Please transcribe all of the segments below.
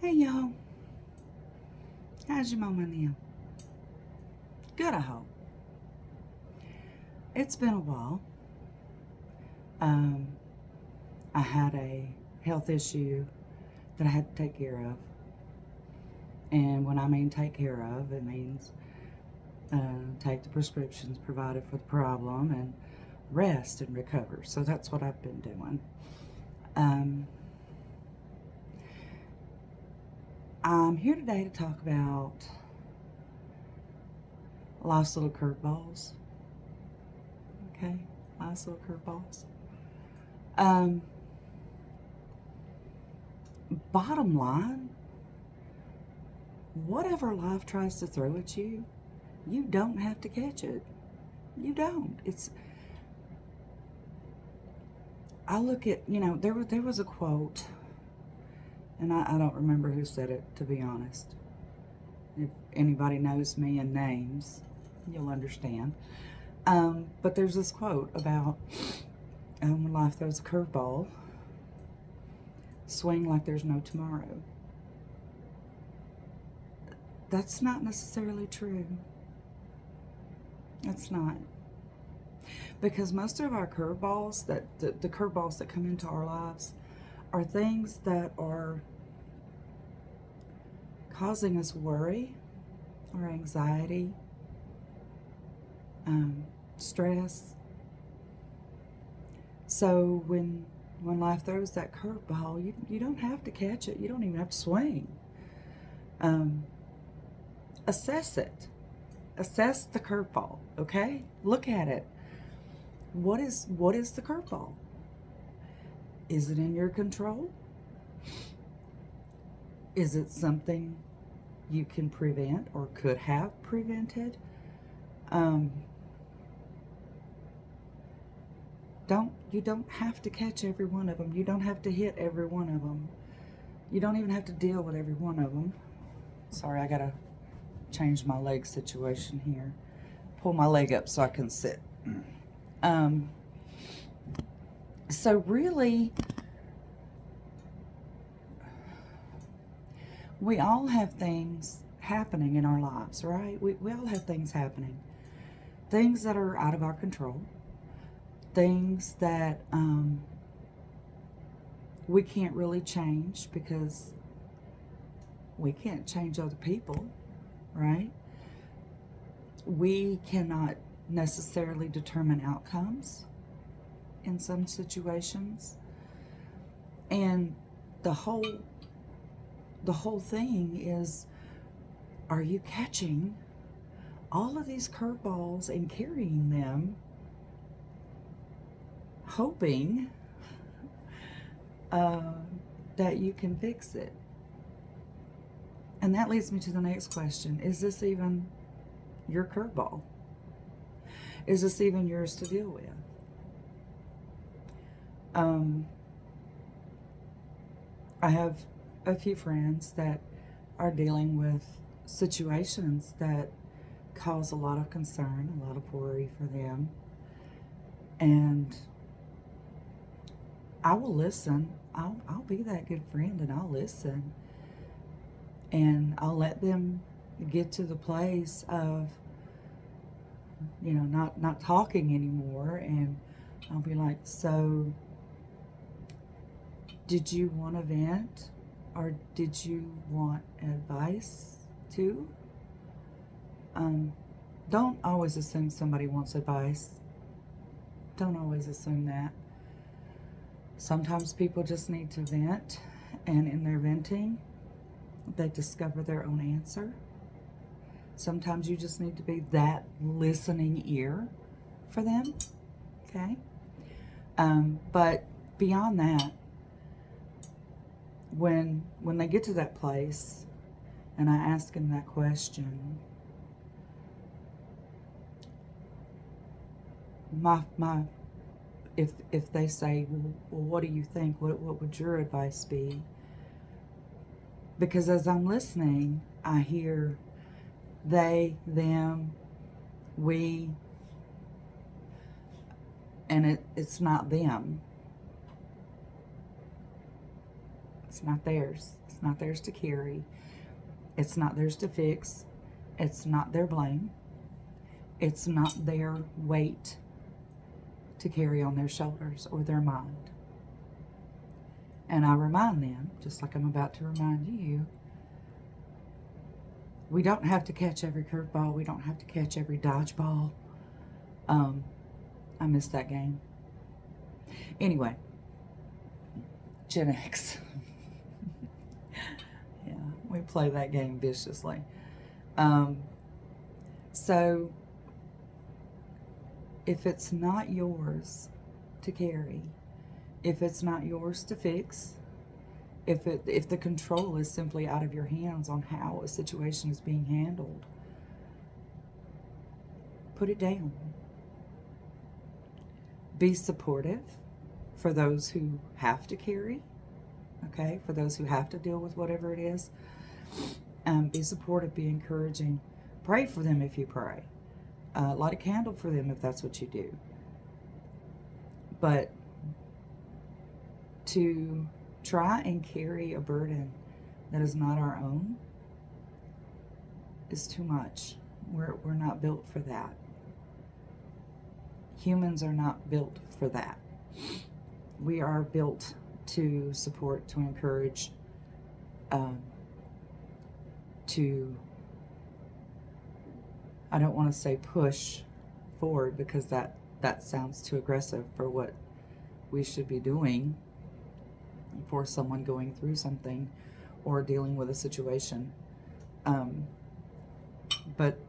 Hey y'all, how's your mama now? Good, I hope. It's been a while. Um, I had a health issue that I had to take care of. And when I mean take care of, it means take the prescriptions provided for the problem and rest and recover. So that's what I've been doing. Um, I'm here today to talk about life's little curveballs. Okay, life's little curveballs. Um, Bottom line, whatever life tries to throw at you, you don't have to catch it. You don't. I look at, there was a quote, and I don't remember who said it, to be honest. If anybody knows me and names, you'll understand. But there's this quote about when life throws a curveball, swing like there's no tomorrow. That's not necessarily true. It's not. Because most of our curveballs, the curveballs that come into our lives, are things that are causing us worry or anxiety, um, stress. So when life throws that curveball, you don't have to catch it. You don't even have to swing. Um, Assess it. Assess the curveball. Okay, look at it. What is the curveball? Is it in your control? Is it something you can prevent or could have prevented? Um, you don't have to catch every one of them. You don't have to hit every one of them. You don't even have to deal with every one of them. Sorry, I gotta change my leg situation here. Pull my leg up so I can sit. Um, so really, we all have things happening in our lives, right? We all have things happening. Things that are out of our control. Things that we can't really change because we can't change other people, right? We cannot necessarily determine outcomes in some situations. And the whole the whole thing is, are you catching all of these curveballs and carrying them, hoping uh, that you can fix it? And that leads me to the next question. Is this even your curveball? Is this even yours to deal with? Um, I have a few friends that are dealing with situations that cause a lot of concern, a lot of worry for them. And I will listen. I'll be that good friend and I'll listen. And I'll let them get to the place of, not talking anymore. And I'll be like, so did you want to vent? Or did you want advice too? Um, don't always assume somebody wants advice. Don't always assume that. Sometimes people just need to vent, and in their venting, they discover their own answer. Sometimes you just need to be that listening ear for them, okay? But beyond that, when they get to that place, and I ask them that question, my if they say, well, what do you think? What would your advice be? Because as I'm listening, I hear they, them, we, and it's not them. It's not theirs. It's not theirs to carry. It's not theirs to fix. It's not their blame. It's not their weight to carry on their shoulders or their mind. And I remind them, just like I'm about to remind you, we don't have to catch every curveball. We don't have to catch every dodgeball. I missed that game. Anyway, Gen X. Yeah, we play that game viciously. So, if it's not yours to carry, if it's not yours to fix, if the control is simply out of your hands on how a situation is being handled, put it down. Be supportive for those who have to carry, okay? For those who have to deal with whatever it is. Be supportive, be encouraging. Pray for them if you pray. Light a candle for them if that's what you do. But to try and carry a burden that is not our own is too much. We're not built for that. Humans are not built for that. We are built to support, to encourage, to, I don't want to say push forward because that sounds too aggressive for what we should be doing for someone going through something or dealing with a situation. But,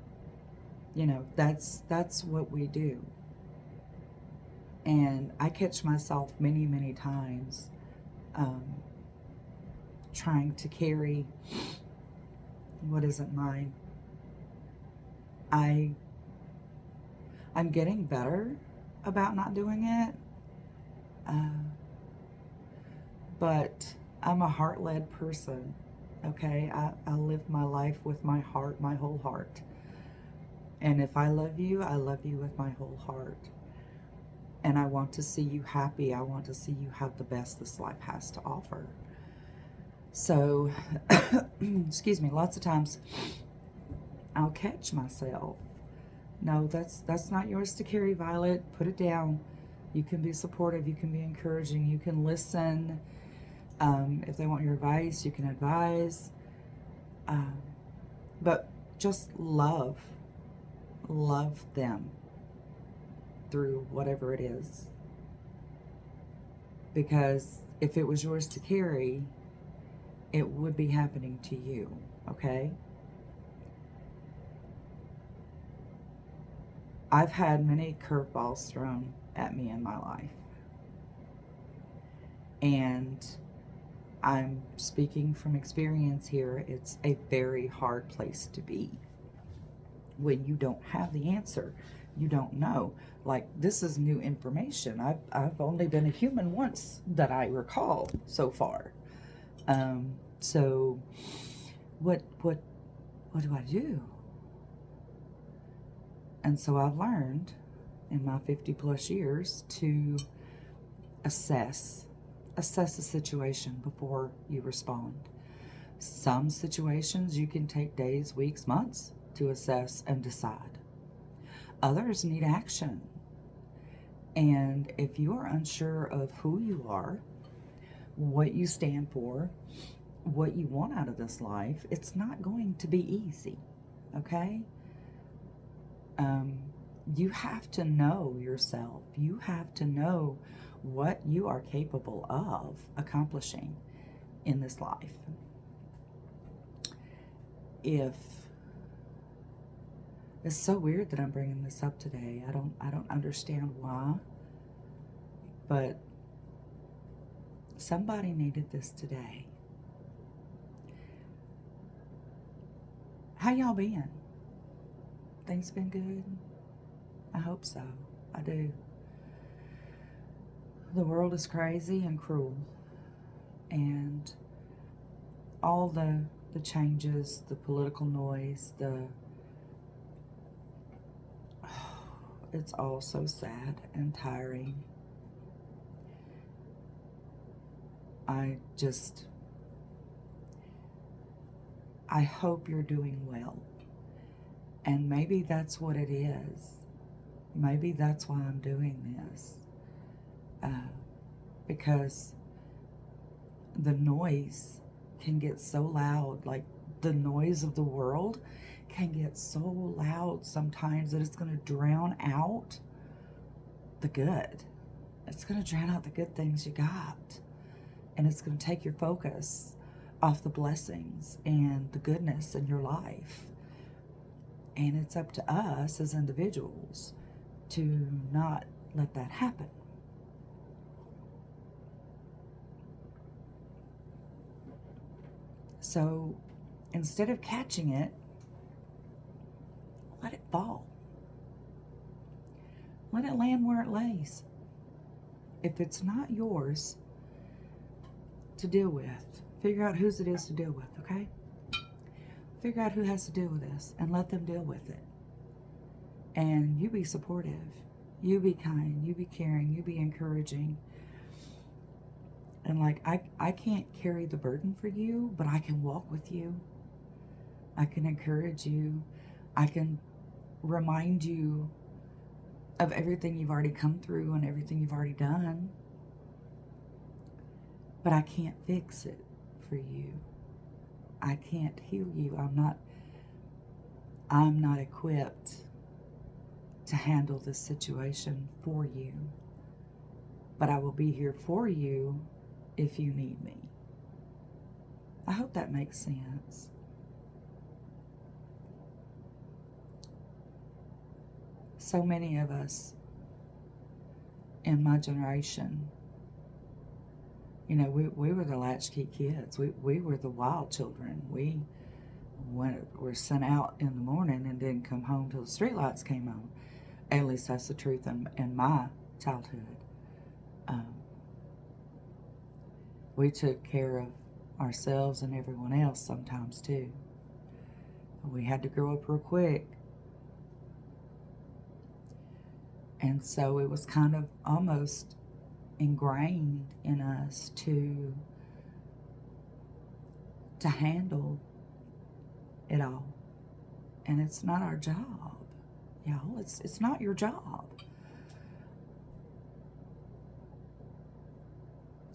you know, that's what we do. And I catch myself many, many times trying to carry what isn't mine. I'm getting better about not doing it, but I'm a heart-led person, okay? I live my life with my heart, my whole heart. And if I love you with my whole heart. And I want to see you happy. I want to see you have the best this life has to offer. So, excuse me, lots of times I'll catch myself. No, that's not yours to carry, Violet. Put it down. You can be supportive. You can be encouraging. You can listen. If they want your advice, you can advise. But just love them through whatever it is. Because if it was yours to carry, it would be happening to you, okay? I've had many curveballs thrown at me in my life. And I'm speaking from experience here. It's a very hard place to be when you don't have the answer. You don't know. Like, this is new information. I've only been a human once that I recall so far. So what do I do? And so I've learned in my 50 plus years to assess a situation before you respond. Some situations you can take days, weeks, months to assess and decide. Others need action. And if you are unsure of who you are, what you stand for, what you want out of this life, it's not going to be easy, okay? You have to know yourself. You have to know what you are capable of accomplishing in this life. It's so weird that I'm bringing this up today. I don't understand why, but somebody needed this today. How y'all been? Things been good? I hope so. I do. The world is crazy and cruel, and all the changes, the political noise, it's all so sad and tiring. I just I hope you're doing well. And maybe that's what it is. Maybe that's why I'm doing this. Because the noise can get so loud, like the noise of the world can get so loud sometimes that it's going to drown out the good. It's going to drown out the good things you got. And it's going to take your focus off the blessings and the goodness in your life. And it's up to us as individuals to not let that happen. So instead of catching it, let it fall. Let it land where it lays. If it's not yours to deal with, figure out whose it is to deal with, okay? Figure out who has to deal with this and let them deal with it. And you be supportive. You be kind. You be caring. You be encouraging. And like, I can't carry the burden for you, but I can walk with you. I can encourage you. I can remind you of everything you've already come through and everything you've already done. But I can't fix it for you. I can't heal you. I'm not equipped to handle this situation for you. But I will be here for you if you need me. I hope that makes sense. So many of us in my generation, you know, we were the latchkey kids. We were the wild children. We were sent out in the morning and didn't come home till the streetlights came on. At least that's the truth in my childhood. We took care of ourselves and everyone else sometimes too. We had to grow up real quick. And so it was kind of almost ingrained in us to handle it all. And it's not our job, y'all. It's not your job.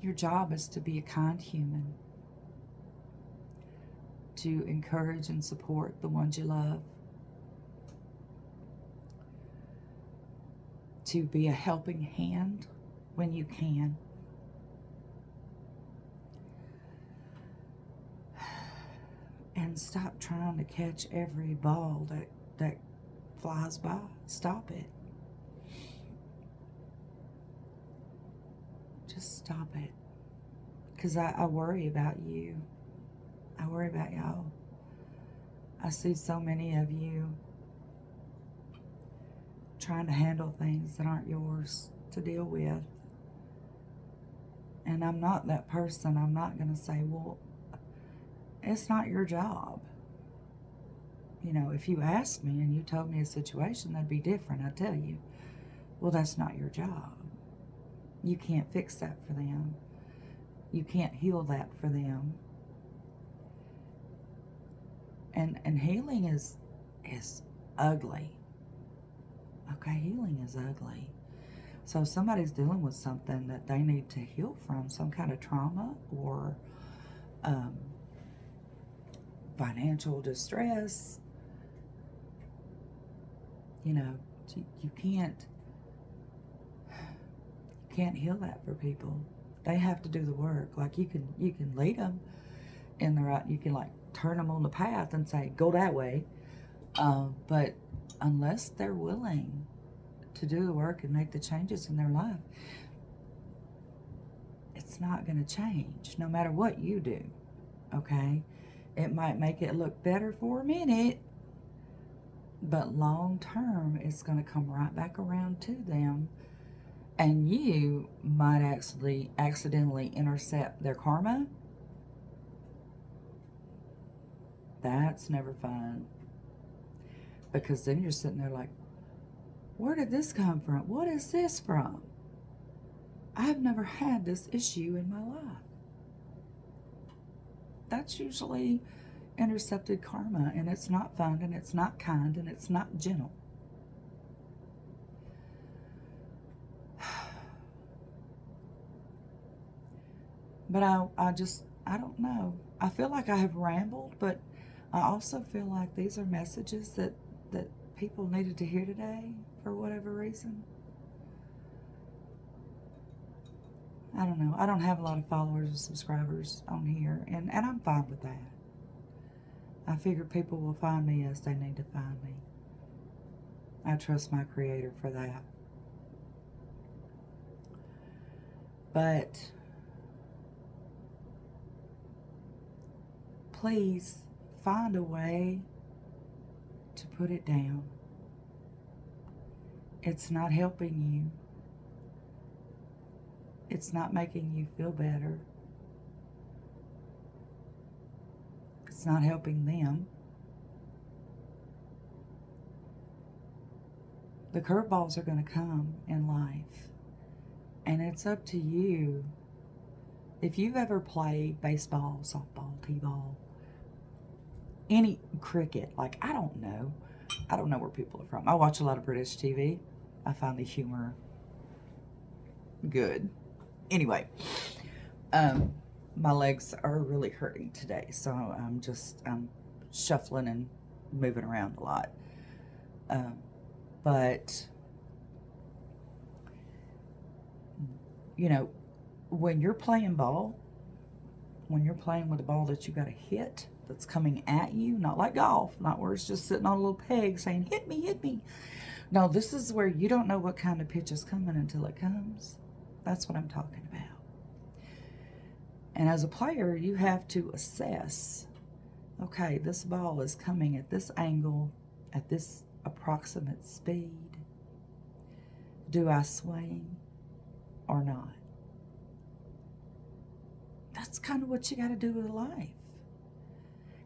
Your job is to be a kind human, to encourage and support the ones you love, to be a helping hand when you can. And stop trying to catch every ball that flies by. Stop it. Just stop it. Because I worry about you. I worry about y'all. I see so many of you trying to handle things that aren't yours to deal with. And I'm not that person. I'm not going to say, well, it's not your job. You know, if you asked me and you told me a situation, that'd be different. I'd tell you, well, that's not your job. You can't fix that for them. You can't heal that for them. And healing is ugly. Okay, healing is ugly. So if somebody's dealing with something that they need to heal from, some kind of trauma or financial distress, you know, you can't heal that for people. They have to do the work. Like you can lead them in the right, you can like turn them on the path and say, go that way. But unless they're willing to do the work and make the changes in their life, it's not going to change no matter what you do. Okay? It might make it look better for a minute, but long term, it's going to come right back around to them. And you might actually accidentally intercept their karma. That's never fun. Because then you're sitting there like, where did this come from? What is this from? I've never had this issue in my life. That's usually intercepted karma, and it's not fun, and it's not kind, and it's not gentle. But I don't know. I feel like I have rambled, but I also feel like these are messages that people needed to hear today for whatever reason. I don't know. I don't have a lot of followers or subscribers on here, and I'm fine with that. I figure people will find me as they need to find me. I trust my Creator for that. But please find a way to put it down. It's not helping you. It's not making you feel better. It's not helping them. The curveballs are going to come in life. And it's up to you. If you've ever played baseball, softball, t-ball, any cricket, like, I don't know where people are from. I watch a lot of British TV. I find the humor good. Anyway, my legs are really hurting today, so I'm shuffling and moving around a lot. But you know, when you're playing ball, when you're playing with a ball that you got to hit, that's coming at you, not like golf, not where it's just sitting on a little peg saying, hit me, hit me. No, this is where you don't know what kind of pitch is coming until it comes. That's what I'm talking about. And as a player, you have to assess, okay, this ball is coming at this angle, at this approximate speed. Do I swing or not? That's kind of what you got to do with life.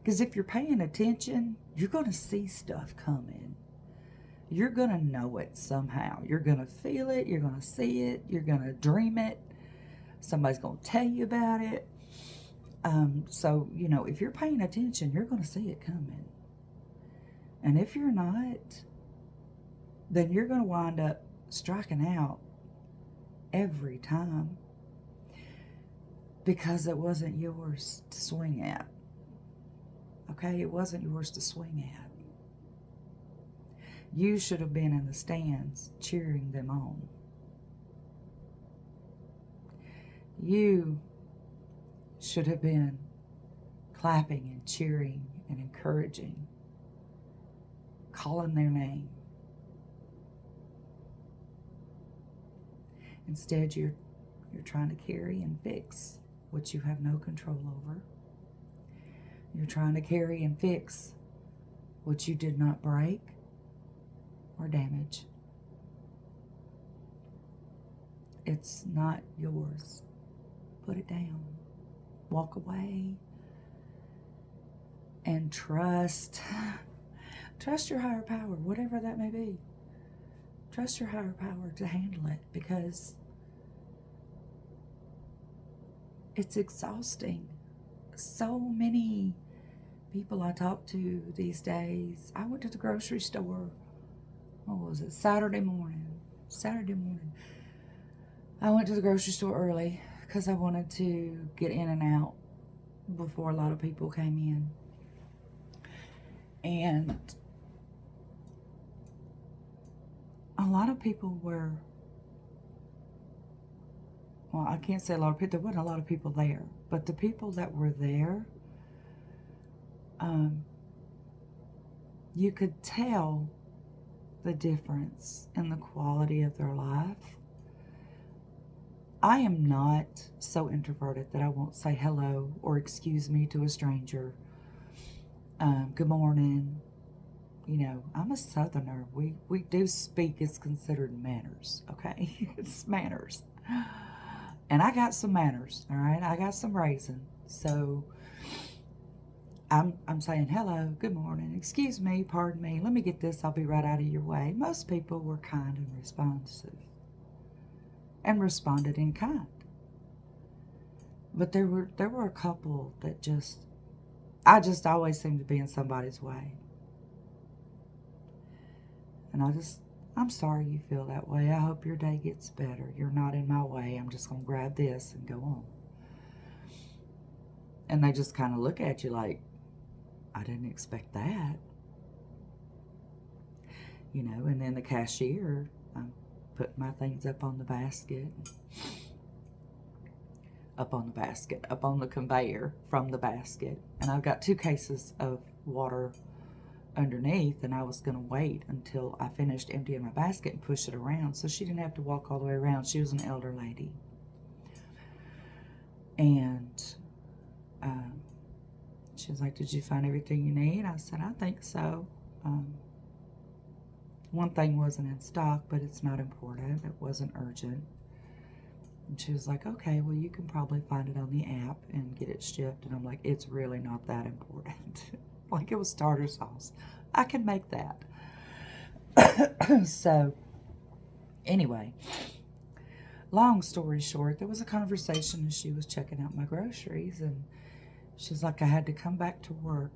Because if you're paying attention, you're going to see stuff coming. You're going to know it somehow. You're going to feel it. You're going to see it. You're going to dream it. Somebody's going to tell you about it. So, you know, if you're paying attention, you're going to see it coming. And if you're not, then you're going to wind up striking out every time. Because it wasn't yours to swing at. Okay? It wasn't yours to swing at. You should have been in the stands cheering them on. You should have been clapping and cheering and encouraging, calling their name. Instead, you're trying to carry and fix what you have no control over. You're trying to carry and fix what you did not break or damage. It's not yours. Put it down. Walk away. And trust. Trust your higher power, whatever that may be. Trust your higher power to handle it, because it's exhausting. So many people I talk to these days. I went to the grocery store, what was it, Saturday morning. I went to the grocery store early because I wanted to get in and out before a lot of people came in. And a lot of people were, well, I can't say a lot of people, there wasn't a lot of people there, but the people that were there, you could tell the difference in the quality of their life. I am not so introverted that I won't say hello or excuse me to a stranger. Good morning. You know, I'm a Southerner. We do speak. It's considered manners, okay? It's manners. And I got some manners, all right? I got some raising. So I'm saying hello, good morning, excuse me, pardon me, let me get this, I'll be right out of your way. Most people were kind and responsive and responded in kind. But there were a couple that just I just always seem to be in somebody's way. And I'm sorry you feel that way. I hope your day gets better. You're not in my way. I'm just going to grab this and go on. And they just kind of look at you like, I didn't expect that. You know, and then the cashier, put my things up on the conveyor from the basket. And I've got 2 cases of water underneath, and I was going to wait until I finished emptying my basket and push it around so she didn't have to walk all the way around. She was an elder lady. And she was like, did you find everything you need? I said, I think so. One thing wasn't in stock, but it's not important. It wasn't urgent. And she was like, okay, well, you can probably find it on the app and get it shipped. And I'm like, it's really not that important. Like, it was tartar sauce. I can make that. So, anyway, long story short, there was a conversation as she was checking out my groceries. And she's like, I had to come back to work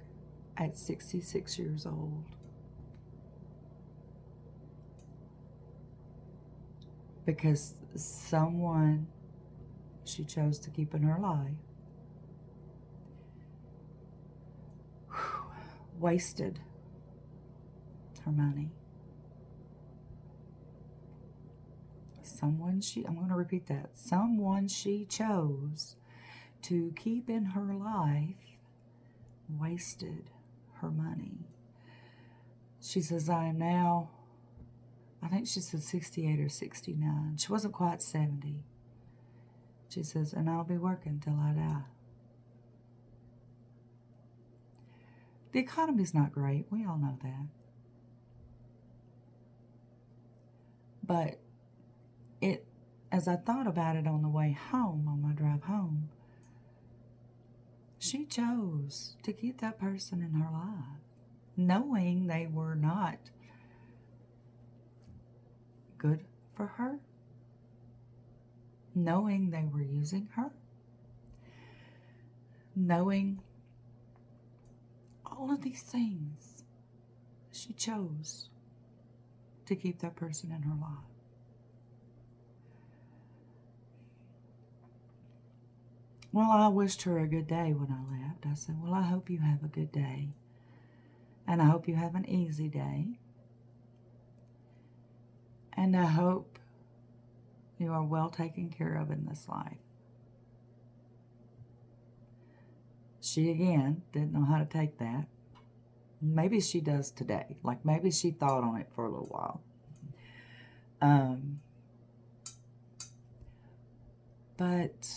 at 66 years old because someone she chose to keep in her life wasted her money. I'm going to repeat that. Someone she chose to keep in her life wasted her money. She says, I am now, I think she said 68 or 69. She wasn't quite 70. She says, and I'll be working till I die. The economy's not great. We all know that. But as I thought about it on the way home, on my drive home, she chose to keep that person in her life, knowing they were not good for her, knowing they were using her, knowing all of these things. She chose to keep that person in her life. Well, I wished her a good day when I left. I said, well, I hope you have a good day. And I hope you have an easy day. And I hope you are well taken care of in this life. She, again, didn't know how to take that. Maybe she does today. Like, maybe she thought on it for a little while. But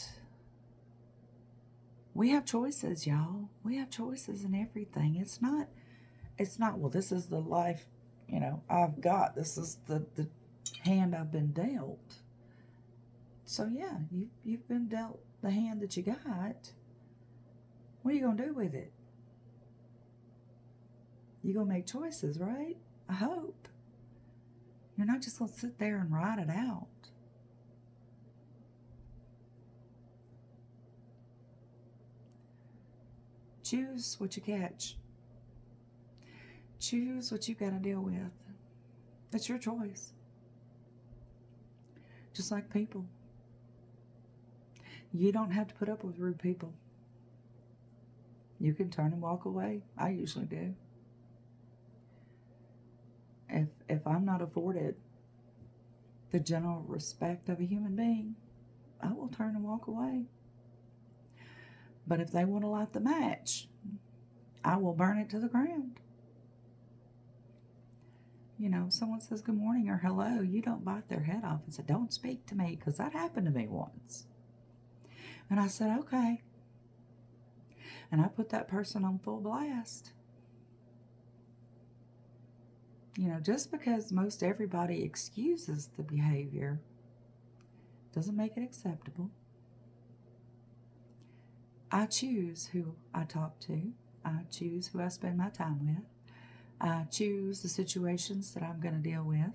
we have choices, y'all. We have choices in everything. It's not, well, this is the life, I've got. This is the hand I've been dealt. So, yeah, you've been dealt the hand that you got. What are you going to do with it? You're going to make choices, right? I hope. You're not just going to sit there and ride it out. Choose what you catch. Choose what you got to deal with. It's your choice. Just like people. You don't have to put up with rude people. You can turn and walk away. I usually do. If I'm not afforded the general respect of a human being, I will turn and walk away. But if they want to light the match, I will burn it to the ground. Someone says good morning or hello, you don't bite their head off and say, don't speak to me, because that happened to me once. And I said, okay. And I put that person on full blast. Just because most everybody excuses the behavior doesn't make it acceptable. I choose who I talk to. I choose who I spend my time with. I choose the situations that I'm going to deal with.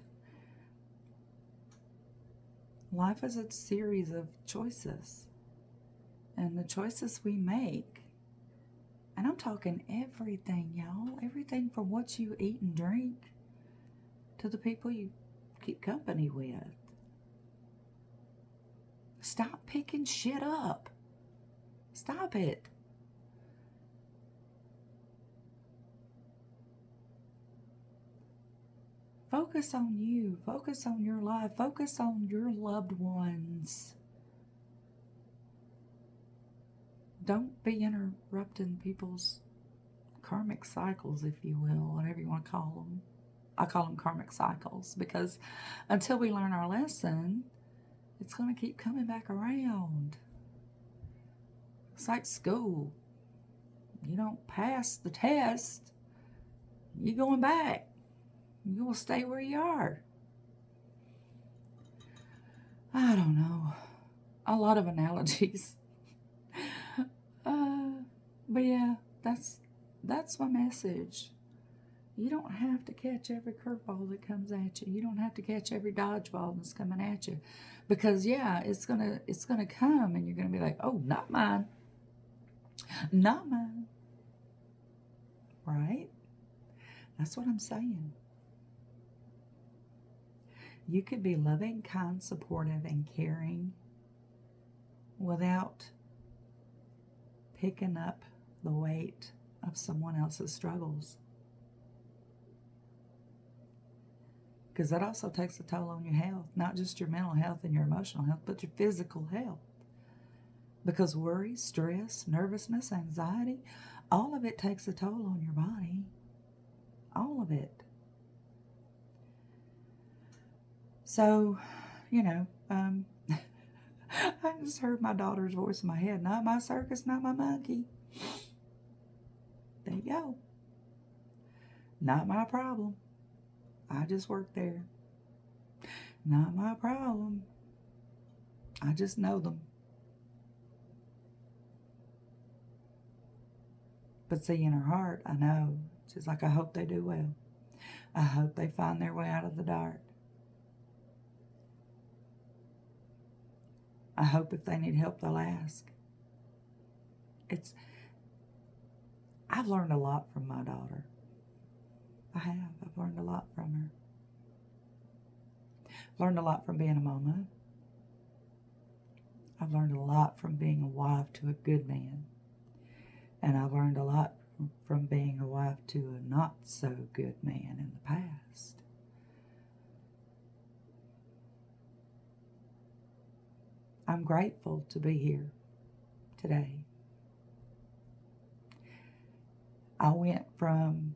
Life is a series of choices. And the choices we make And I'm talking everything, y'all. Everything from what you eat and drink to the people you keep company with. Stop picking shit up. Stop it. Focus on you. Focus on your life. Focus on your loved ones. Don't be interrupting people's karmic cycles, if you will, whatever you want to call them. I call them karmic cycles because until we learn our lesson, it's going to keep coming back around. It's like school. You don't pass the test, you're going back. You will stay where you are. I don't know. A lot of analogies. But yeah, that's my message. You don't have to catch every curveball that comes at you. You don't have to catch every dodgeball that's coming at you, because yeah, it's gonna come, and you're gonna be like, oh, not mine, not mine. Right? That's what I'm saying. You could be loving, kind, supportive, and caring without picking up the weight of someone else's struggles. Because that also takes a toll on your health, not just your mental health and your emotional health, but your physical health. Because worry, stress, nervousness, anxiety, all of it takes a toll on your body. All of it. So, I just heard my daughter's voice in my head. Not my circus, not my monkey. There you go. Not my problem. I just work there. Not my problem. I just know them. But see, in her heart, I know. She's like, I hope they do well. I hope they find their way out of the dark. I hope if they need help, they'll ask. I've learned a lot from my daughter. I have. I've learned a lot from her. Learned a lot from being a mama. I've learned a lot from being a wife to a good man. And I've learned a lot from being a wife to a not so good man in the past. I'm grateful to be here today. I went from,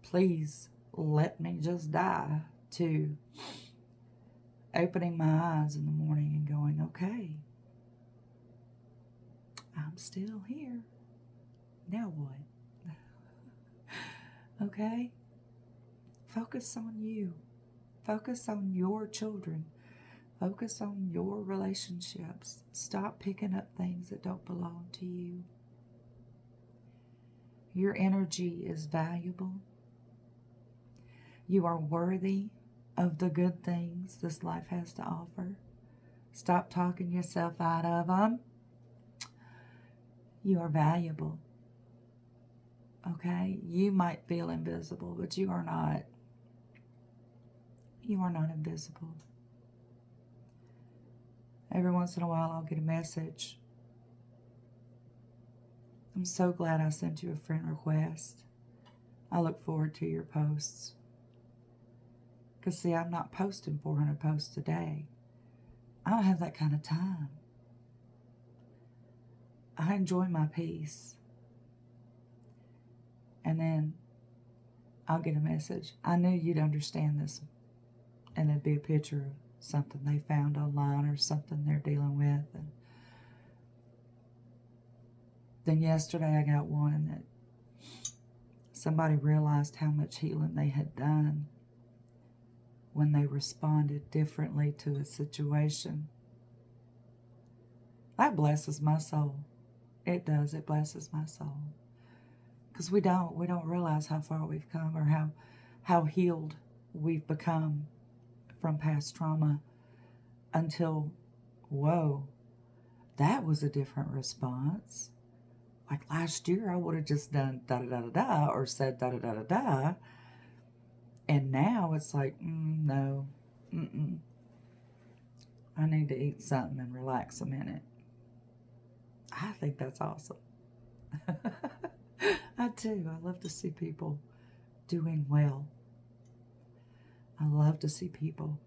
please let me just die, to opening my eyes in the morning and going, okay, I'm still here. Now what? Okay? Focus on you. Focus on your children. Focus on your relationships. Stop picking up things that don't belong to you. Your energy is valuable. You are worthy of the good things this life has to offer. Stop talking yourself out of them. You are valuable. Okay? You might feel invisible, but you are not. You are not invisible. Every once in a while, I'll get a message. I'm so glad I sent you a friend request. I look forward to your posts. Because, see, I'm not posting 400 posts a day. I don't have that kind of time. I enjoy my peace. And then I'll get a message. I knew you'd understand this. And it'd be a picture of something they found online or something they're dealing with. And then yesterday I got one that somebody realized how much healing they had done when they responded differently to a situation. That blesses my soul. It does. It blesses my soul. Because we don't realize how far we've come, or how healed we've become from past trauma until, whoa, that was a different response. Like last year, I would have just done da da da da da or said da da da da da. And now it's like, no, I need to eat something and relax a minute. I think that's awesome. I do. I love to see people doing well. I love to see people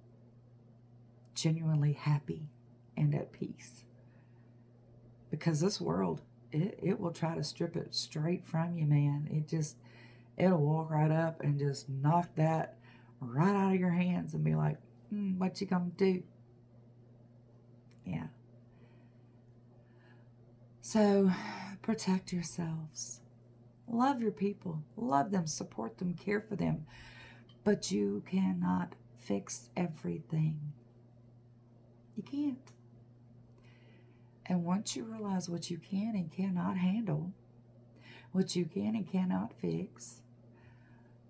genuinely happy and at peace. Because this world, it will try to strip it straight from you, man. It'll walk right up and just knock that right out of your hands and be like, what you gonna do? Yeah. So protect yourselves. Love your people. Love them, support them, care for them. But you cannot fix everything. You can't. And once you realize what you can and cannot handle, what you can and cannot fix,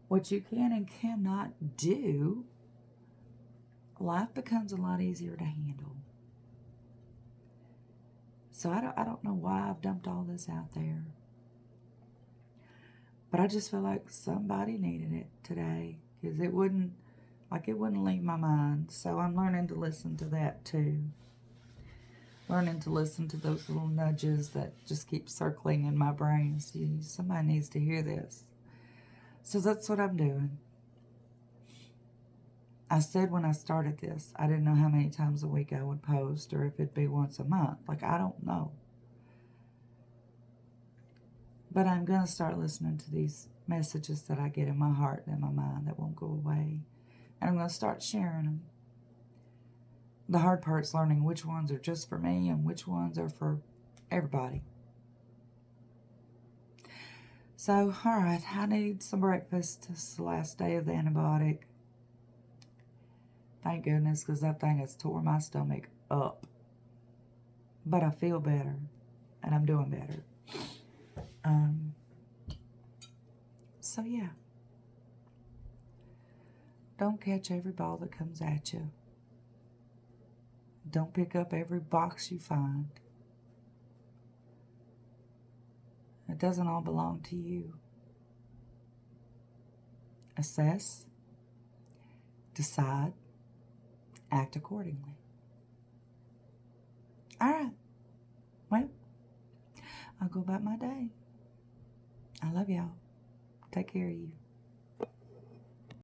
what you can and cannot do, life becomes a lot easier to handle. So I don't know why I've dumped all this out there. But I just feel like somebody needed it today, because it wouldn't leave my mind. So I'm learning to listen to that too. Learning to listen to those little nudges that just keep circling in my brain. See, somebody needs to hear this. So that's what I'm doing. I said when I started this, I didn't know how many times a week I would post, or if it'd be once a month. Like, I don't know. But I'm going to start listening to these messages that I get in my heart and in my mind that won't go away. And I'm going to start sharing them. The hard part's learning which ones are just for me and which ones are for everybody. So, all right, I need some breakfast. This is the last day of the antibiotic. Thank goodness, because that thing has tore my stomach up. But I feel better, and I'm doing better. So yeah. Don't catch every ball that comes at you. Don't pick up every box you find. It doesn't all belong to you. Assess, decide, act accordingly. All right. Well, I'll go about my day. I love y'all. Take care of you.